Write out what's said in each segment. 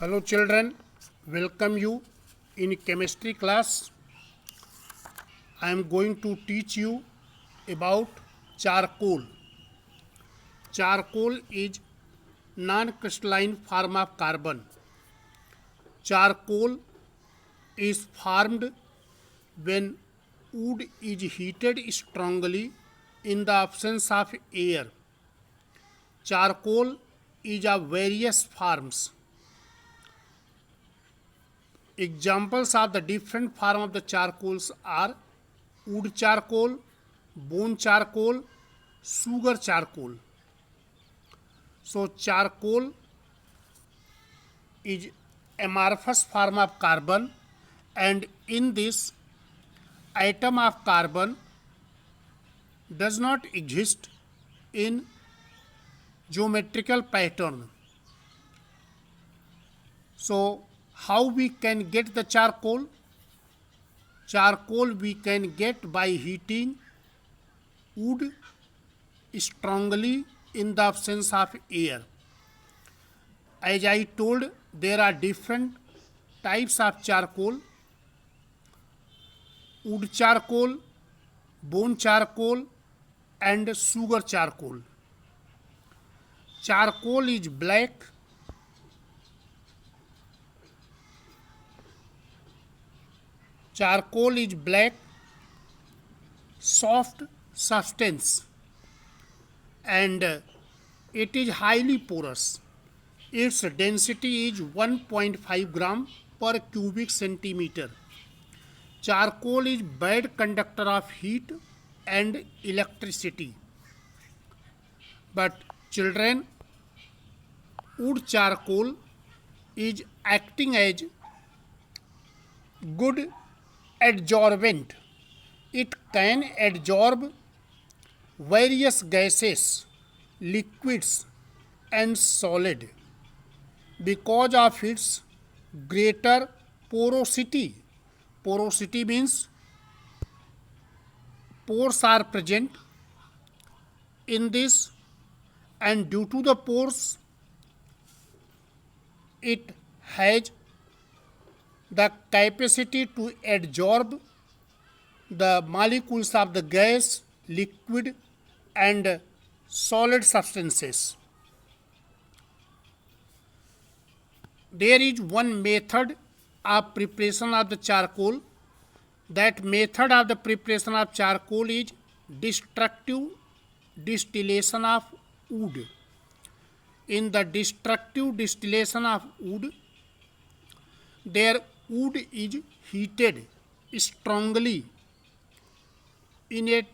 Hello children, welcome you in chemistry class. I am going to teach you about charcoal. Charcoal is non-crystalline form of carbon. Charcoal is formed when wood is heated strongly in the absence of air. Charcoal is of various forms. Examples of the different form of the charcoals are wood charcoal, bone charcoal, sugar charcoal. So charcoal is amorphous form of carbon, and in this atom of carbon does not exist in geometrical pattern. So how we can get the charcoal? Charcoal we can get by heating wood strongly in the absence of air. As I told, there are different types of charcoal: wood charcoal, bone charcoal, and sugar charcoal. Charcoal is black. Charcoal is black, soft substance, and it is highly porous. Its density is 1.5 gram per cubic centimeter. Charcoal is bad conductor of heat and electricity. But children, wood charcoal is acting as good adsorbent. It can absorb various gases, liquids, and solid because of its greater porosity. Porosity means pores are present in this, and due to the pores, it has the capacity to absorb the molecules of the gas, liquid, and solid substances. There is one method of preparation of the charcoal. That method of the preparation of charcoal is destructive distillation of wood. In the destructive distillation of wood, their wood is heated strongly in a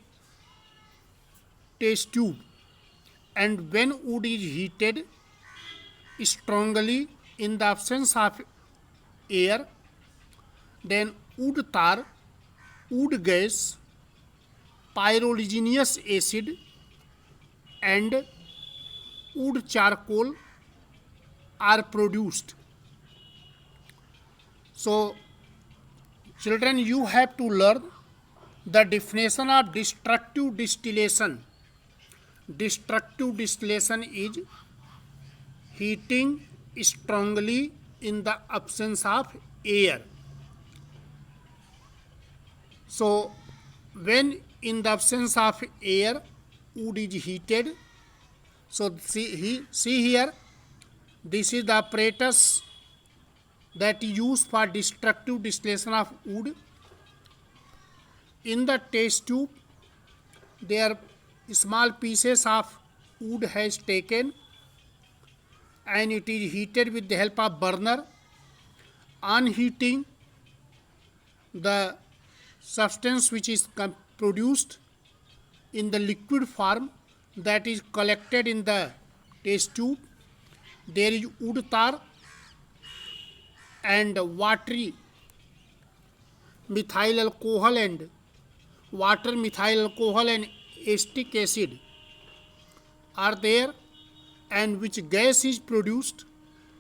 test tube, and when wood is heated strongly in the absence of air, then wood tar, wood gas, pyroligneous acid, and wood charcoal are produced. So children, you have to learn the definition of destructive distillation. Destructive distillation is heating strongly in the absence of air. So when in the absence of air wood is heated, so see here, this is the apparatus that is used for destructive distillation of wood. In the test tube, there small pieces of wood has taken, and it is heated with the help of burner. On heating, the substance which is produced in the liquid form, that is collected in the test tube. There is wood tar and watery methyl alcohol and water methyl alcohol and acetic acid are there, and which gas is produced,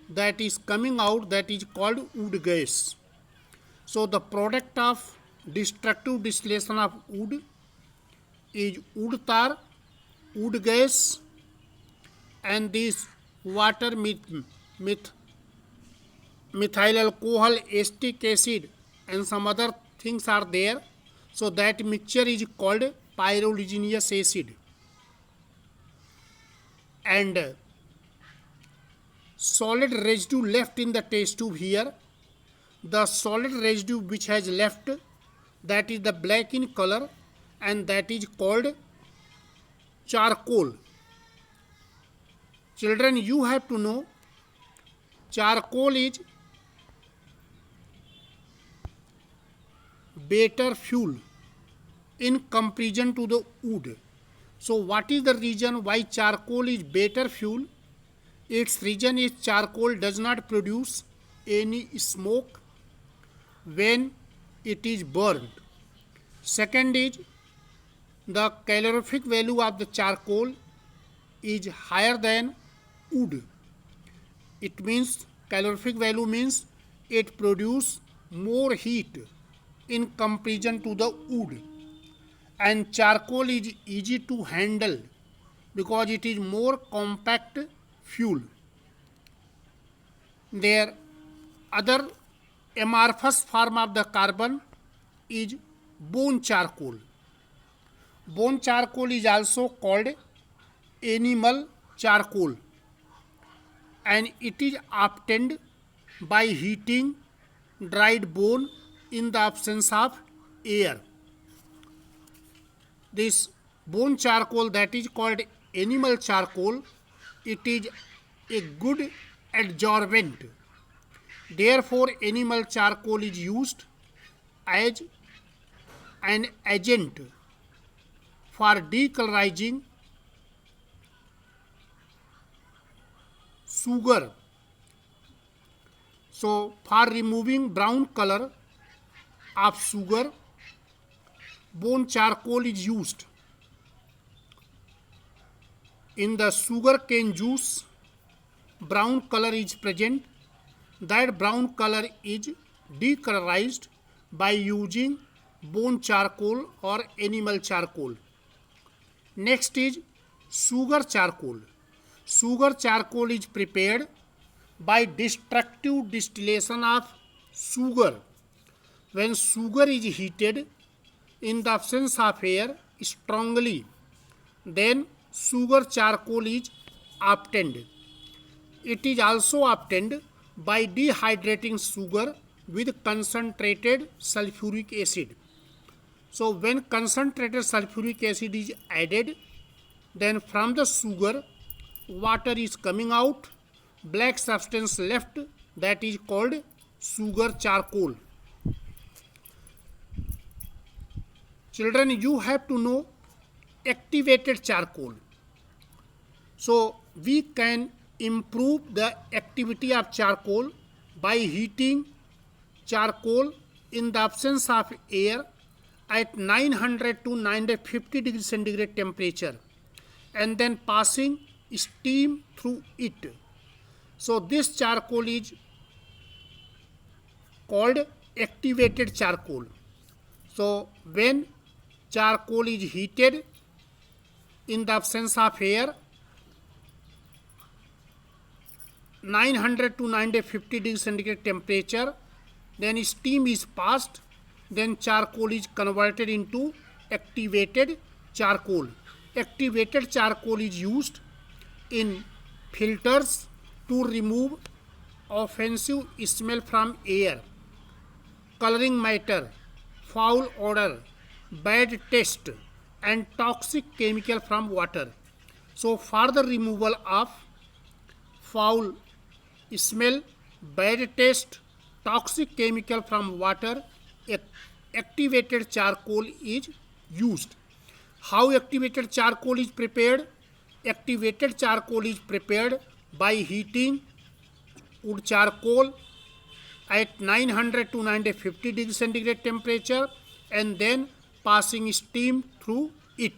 that is coming out, that is called wood gas. So the product of destructive distillation of wood is wood tar, wood gas, and this water methyl alcohol, acetic acid, and some other things are there. So that mixture is called pyroligneous acid. And solid residue left in the test tube here. The solid residue which has left, that is the black in color, and that is called charcoal. Children, you have to know charcoal is better fuel in comparison to the wood. So what is the reason why charcoal is better fuel? Its reason is charcoal does not produce any smoke when it is burned. Second is the calorific value of the charcoal is higher than wood. It means calorific value means it produces more heat in comparison to the wood. And charcoal is easy to handle because it is more compact fuel. Their other amorphous form of the carbon is bone charcoal. Bone charcoal is also called animal charcoal, and it is obtained by heating dried bone in the absence of air. This bone charcoal, that is called animal charcoal, it is a good adsorbent. Therefore, animal charcoal is used as an agent for decolorizing sugar. So, for removing brown color of sugar, bone charcoal is used. In the sugar cane juice, brown color is present. That brown color is decolorized by using bone charcoal or animal charcoal. Next is sugar charcoal. Sugar charcoal is prepared by destructive distillation of sugar. When sugar is heated in the absence of air strongly, then sugar charcoal is obtained. It is also obtained by dehydrating sugar with concentrated sulfuric acid. So when concentrated sulfuric acid is added, then from the sugar water is coming out, black substance left, that is called sugar charcoal. Children, you have to know activated charcoal. So we can improve the activity of charcoal by heating charcoal in the absence of air at 900 to 950 degrees centigrade temperature and then passing steam through it. So this charcoal is called activated charcoal. So when charcoal is heated in the absence of air 900 to 950 degrees centigrade temperature, then steam is passed, then charcoal is converted into activated charcoal. Activated charcoal is used in filters to remove offensive smell from air, coloring matter, foul odor, bad taste, and toxic chemical from water. So for the removal of foul smell, bad taste, toxic chemical from water, activated charcoal is used. How activated charcoal is prepared? Activated charcoal is prepared by heating wood charcoal at 900 to 950 degrees centigrade temperature and then passing steam through it.